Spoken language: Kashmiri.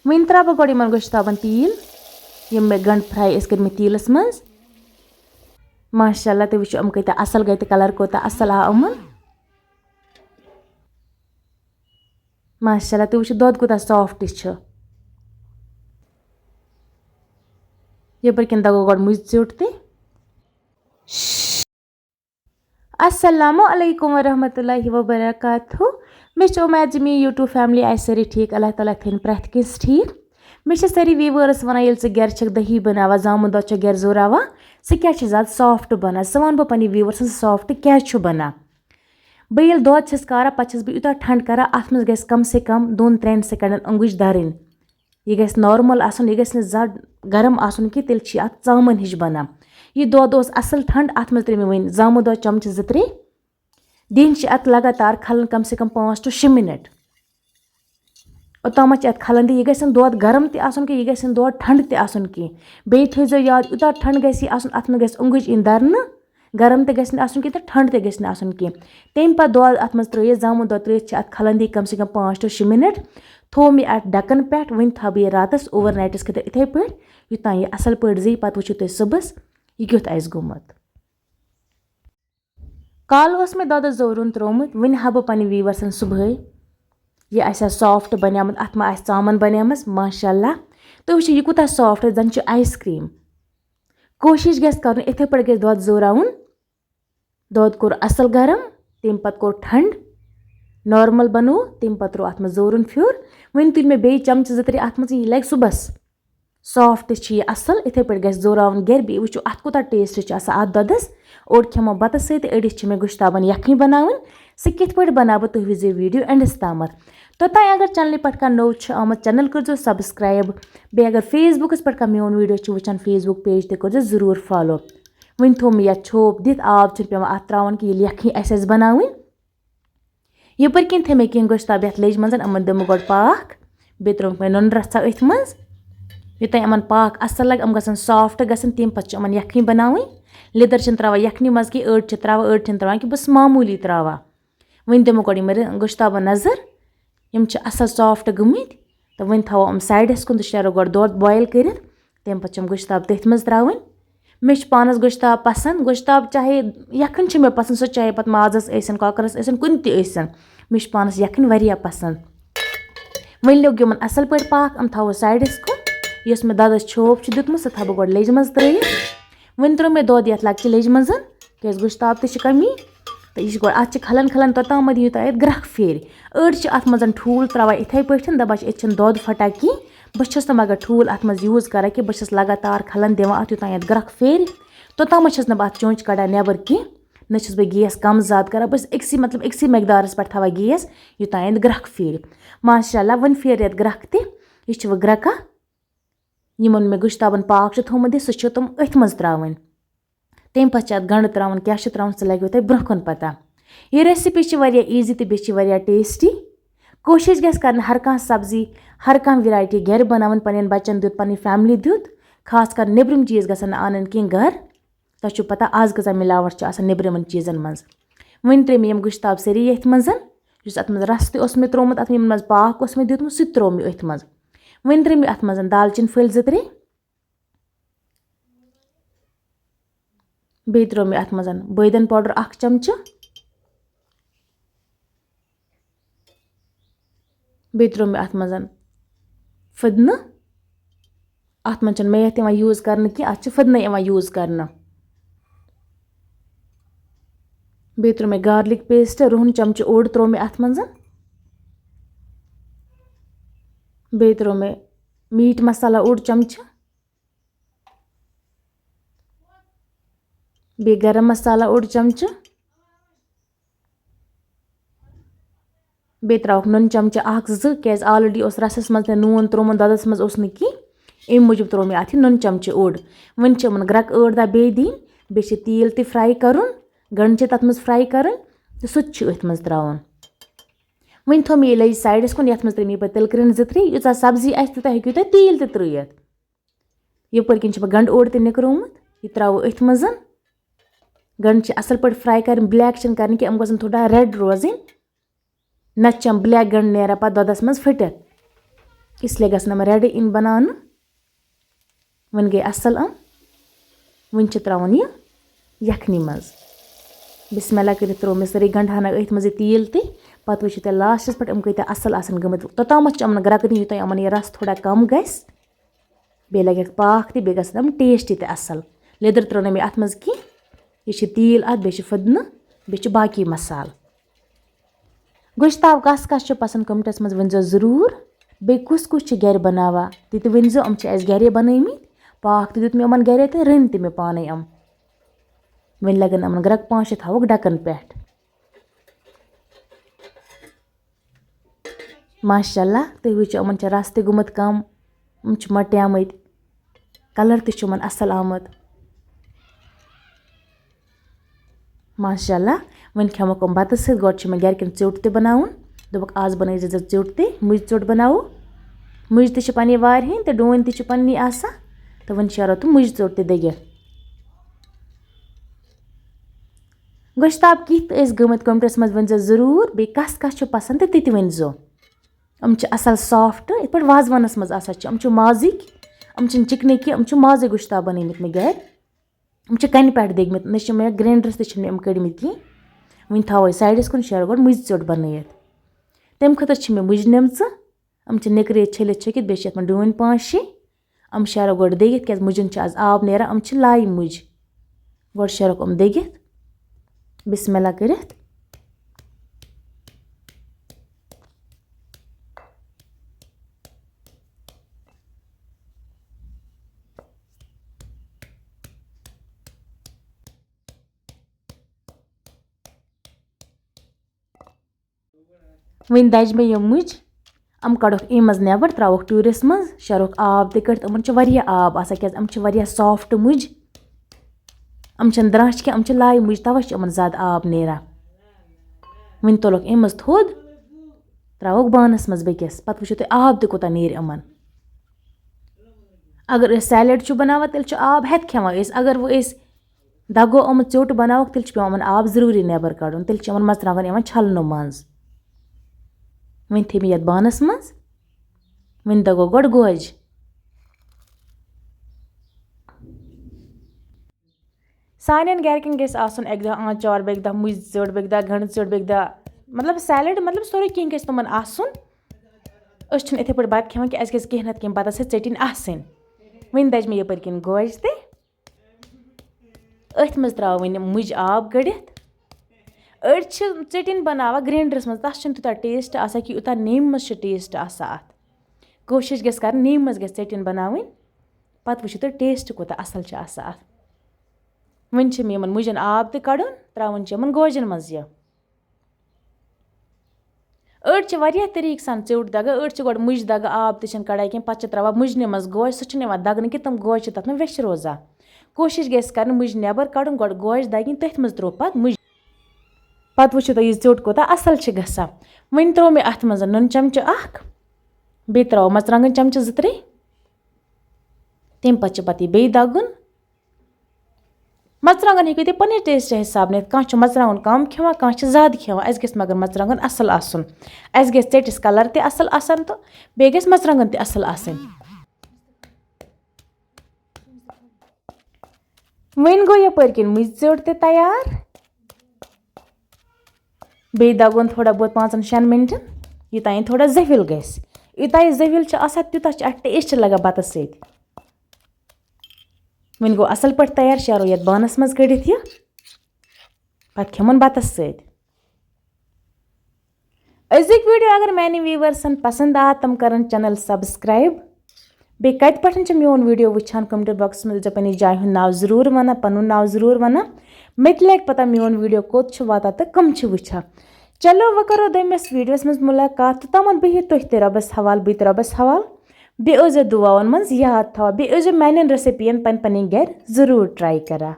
वहीं त्रा बह गोड़ गोश्ताबन तील यम मे गंड फ्राई कर तीलस मज माशाल्लाह तुम वो कत असल गई कलर कोता असल आमन माशाल्लाह तुम वो दोद कोता सॉफ्ट यपर किन दगो गोड़ मुझ जोट ते अस्सलामु अलैकुम वरहमतुल्लाहि वबरकातुहू मे उम्मीद मे यूट्यूब फैमिली आए सारी ठीक अल्लाह ताला थन प्रथ किस ठीक मे सारी व्यूवर्स वन ये गर दही बनावा जामुन दह गर जोरावा सह क्या ज्यादा सॉफ्ट बना सह वन बह व्यूवर्स सॉफ्ट क्या बना बह ये दोद कारा पे बह यूत ठंड करा अत मज गस कम से कम 2-3 सेकंडन अंगुश दरन यह गस नॉर्मल आसन यह गस ज़्यादा गर्म आसन कि तेल अत चामन हिश बना यह दोद असल ठंड अत मज त्रे वन जामुन दह चमच 2-3 दिन अत लगातार खलन कम से कम 5 to 6 मिनट ओतम अत खलन दी यह गस दोद गर्म तन कि यह गस दोद ठंड तन कह बे थो याद यूत ठंड गस अत मे गस अंगुश इन दरन गर्म तो गस कि ठंड तो गस कह तम पे दोद अत मज त्रित जामुन दह त्रित अत खलन दी कम से कम 5 to 6 मिनट थो मे अत ढक्कन पे वन थो बह रातस ओवरनाइटस खत इथे पे यूतान यह असल पे जी पे वो तुम सुबस यह क्युत आस गोमुत काल मे दोद जोरुन त्रोमुत वन हा बह पन्न व्यूवर्सन सुबह यह आसा सॉफ्ट बनियामत अत मा आस चामन बनियामस माशाल्लाह तो वो यह कूता सॉफ्ट जन आइस क्रीम कोशिश गस कर इथे पे गस दोद जोराउन दोद कोर असल गरम तम पे कोर ठंड नॉर्मल बनो तम पे त्रो अत मे जोरुन फ्योर वन तुल मे बे चमच 2-3 अत मज यह लग सुबस सॉफ्ट यह असल इथे पे गस जोराउन गर बे वो अत कूता टेस्ट अत दोदस ओड खेमो बत सड़िस मे गुश्ताबन यखनी बनावन सह कित पे बना बह तुह विजो वीडियो एंडस तामत तोतान अगर चैनल पे का नौ आमत चैनल कर सब्सक्राइब बे अगर फेसबुकस पे मोन वीडियो वुचान फेसबुक पेज ते कर जरूर फॉलो वन थो मे छोप दित आब पे अत त्रावन कि यह यखनी आस बनावन यपर किन थे मे कह गोश्ताब ये लेज मज अमन दम गोड़ पाक बे त्रोक मे नुन रचा अथ मज यूतान अमन पाक असल लग अम गसन सॉफ्ट गसन तम पे अमन यखनी बनावन लिदर त्रावा यखनी मज कि अड़ त्रावा अड़ त्रावा कि बस मामूली त्रावा वन दमो गोड़ गोश्ताब नजर यम असल सॉफ्ट गमित तो वन थो हम साइडस कुन तो गोड़ दोद बॉयल कर तम पे गोश्ताब तथ मज त्रावन मे पानस गोश्ताब पसंद गोश्ताब चाहे यखन मे पसंद सो चाहे पे माजस कॉकरस कुन तन मे पानस यखन वारिया पसंद वन लोग यमन असल पे पाक हम थो साइडस कुन इस मे ददस छोप दुतमुत सह थो गोड़ लेज मज त्रयित वन त्रो मे दोद ये लक्चि लेज मज क्या गोश्ताब तो कमी तो यह गोड़ अत खलन खलन तोताम यूत अत ग्रख फेर अड़ अत मज ठूल त्रावा इथे पे दपा ये दोद फटा कि बस मगर ठूल अत मज यूज करा कि बस लगातार खलन दिवान अत यूतान ग्रख फेर तोताम ना अत चोंच कड़ा नेबर कह न बह गैस कम ज्यादा करा बस मतलब एक मकदारस पे थवा गैस यूतान ग्रख फेर माशाल्लाह वन फेर ये ग्रख तह वह ग्रका यमन मे गुश्ताबन पाक थोमुत सह तुम अथ मज त्रावन तम पे अत गंड त्रावन क्या त्रावन सह लगे तुम ब्रोह कुन पता यह रेसिपी वारिया ईजी तो बेह वारिया टेस्टी कोशिश गस कर हर कह सब्जी हर कह वेराइटी घर बनावन पन्न बच्चन दुत पन्न फैमिली दुत खास कर निब्रम चीज़ गसन आनन कह घर तुम पता आज कजा मिलावट निब्रमन चीज़न मज वन त्रे मे गुश्ताब सारी ये मज अत मज रस मे त्रोमुत अत मज पाक मे दुतमुत सह त्रो मे अथ मज वन त्रे मे अत मज दालचीन फल 2-3 बे त्रो मे अत मज बैदन पाउडर 1 चमच बे त्रो मे अत मज फुदन अत मज मेथ यूज कर अत फुदन यूज कर बे त्रो मे गार्लिक पेस्ट रुहन चमच ओड त्रो मे अत मज बे त्रो मे मीट मसाला ओड चमच बे गरम मसाला ओड चमच बे त्रवक नुन चमच 1-2 क्या ऑलरेडी रसस मज नून त्रोमुत ददस मज अम मूजूब त्रो मे अत नुन चमच ओड वन ग्रक 8 बे दिन बे तील त फ्राई कर गंड तथ मज फ्राई कर तो सह अथ मज त्रावन वन थो मे लज साइडस कुन ये मज त्रे पे तिलकरन 2-3 यूत सब्जी आत हेकू तुम तील त त्रित यपर किन गंड ओड त निकरोमुत यह त्राव अथ मज गंड असल पे फ्राई कर ब्लैक कर कि गसन थोड़ा रेड रोजन नम ब्लैक गंड नेरा पे दोदस मज फटित इसलिए गसन रेडी इन बनान वन गई असल वन त्रावन यह यखनी मज बिस्मिल्लाह कर त्रो मे सारी गंढाना अथ मज तेल ते पत वो लास्टस पे कत असल गमत तोतामत ग्रकन यूत यमन यह रस थोड़ा कम गस बे लगे पाक ते गम टेस्ट ते असल लेदर त्रो मे अत मज की यह तेल अत बे फुदन बे बाकी मसाल गोश्ताब कस कस पसंद कमेंटस मज वन जरूर बे कुस कुस गर बनावा ति वन गरे बनमित पाक दुत मे यमन गरे तो रन ते मे पाने वन लगन यमन ग्रक 5 थवक डकन पे माशाल्लाह तुम वो यमन रस ते गुमत कम मटियामत कलर ते असल आमत माशाल्लाह वन खेमक बत सत गोड मे गरकन चोट ते बनाउन दोपक आज बन चोट ते मुज चोट बनाओ मुज ते पन्ने वार हन तो डोन ते पन्नी आसा तो वन शरो तो मुज चोट ते दगे गोश्ताब कित गमत कमेंटस मज वन जरूर बे कस कस पसंद ति वन जो असल सॉफ्ट इत पे वाजवानस मज आसा माजिक चिकने की माजे गोश्ताब बनमित मे गर कन पे दगमित न मे ग्राइंडरस ते कड़मित कह वन थो साइडस कुन शरो गोड मुज चोट बनत तम खतर मे मुज निम्स निकरे छलित छकित बे डोन 5-6 शरो गोड दगित क्या मुजन आज आब नेरा लाई मुज गोड शरोक दगित बिस्मिल्लाह करित वन दज मे यह मुज कड़ोक मज नबर त्रोक टूरस मज शरोक आब ते कट आब आसा क्या सॉफ्ट मुज द्राश क्या लाई मुज तवे ज्यादा आब नेरा वन तुलक मज थोद त्रोक बानस मज बेकिस पत वो आब ते कोता नेर अगर सैलड बनावा तेल आब हेत खेवान अगर वो दगो चोट बनावक तेल पे आब जरूरी नबर कड़न तेल मरचांगन छलन मज वन थे ये बानस मज वन दगो गोड गोज सान गरकन गस आसन एक दह आंचार बेक दह मुज चोट बेक दह गंड चोट बेक दह मतलब सैलड मतलब सोरे कह गस तुम आसन इथे पे बत खेवान कि कह नत कह बतस चटिन आसन वन दज मे यपर किन गोज ते अथ मज त्रा वन मुज आब गड़ित अड़ चटिन बनावा ग्राइंडरस मज तस तूता टेस्ट आसा कि यूता नेम मज टेस्ट आसा अत कोशिश गस कर नेम मज गस चटिन बनावन पत वो टेस्ट कोता असल आसा अत वन मे यमन मुजन आब ते कड़न त्रावन यमन गोजन मज यह अड़ वारिया तरीक सान चोट दगा अड़ गोड मुज दगा आब ते कड़ा कह पे त्रा मुजने मज गोज सह दगन कि तम गोज तथ में वेश रोजा कोशिश गस कर मुज नबर कड़न गोड गोज दगिन तथ मज त्रो पत मुज पत वो यह चोट कोता असल गसा वन त्रो मे अत मज नुन चमच बे त्रो मरचांगन चमच 2-3 तम पे बे दगुन मरचांगन हेकु तुम पे टेस्ट हिसाब नित कह मरचांगन कम खेवान कह ज्यादा खेवान अस गस मगर मरचांगन असल आसन अस गस चटिस कलर ते असल आसन तो बे गस मरचांगन ते असल आसन वन गो यपर किन मुज चोट ते तैयार बे दगुन थोड़ा बहुत 5-6 मिनटन यूत थोड़ा जफिल गस यूत जफिल तूत टेस्ट लगा बतस सत वन गो असल पे तैयार शरो ये बानस मज कड़ित यह पे खेमन बतस सत अजुक वीडियो अगर मैंने व्यूवर्सन पसंद आ तम कर चैनल सब्सक्राइब बे कत पे मोन वीडियो वुचान कमेंट बॉक्स में पे जाय हूं नाव जरूर वना पन नाव जरूर वना मे लग पता मोन वीडियो कोत वाता तो कम वुचा चलो वो करो दमिस वीडियोस मज मुलाकात तमन बिहित तुह ते रबस हवाल बत रबस हवाल बे दुआन मज याद थवा बे मैंने रेसिपियन पन गर जरूर ट्राई करा।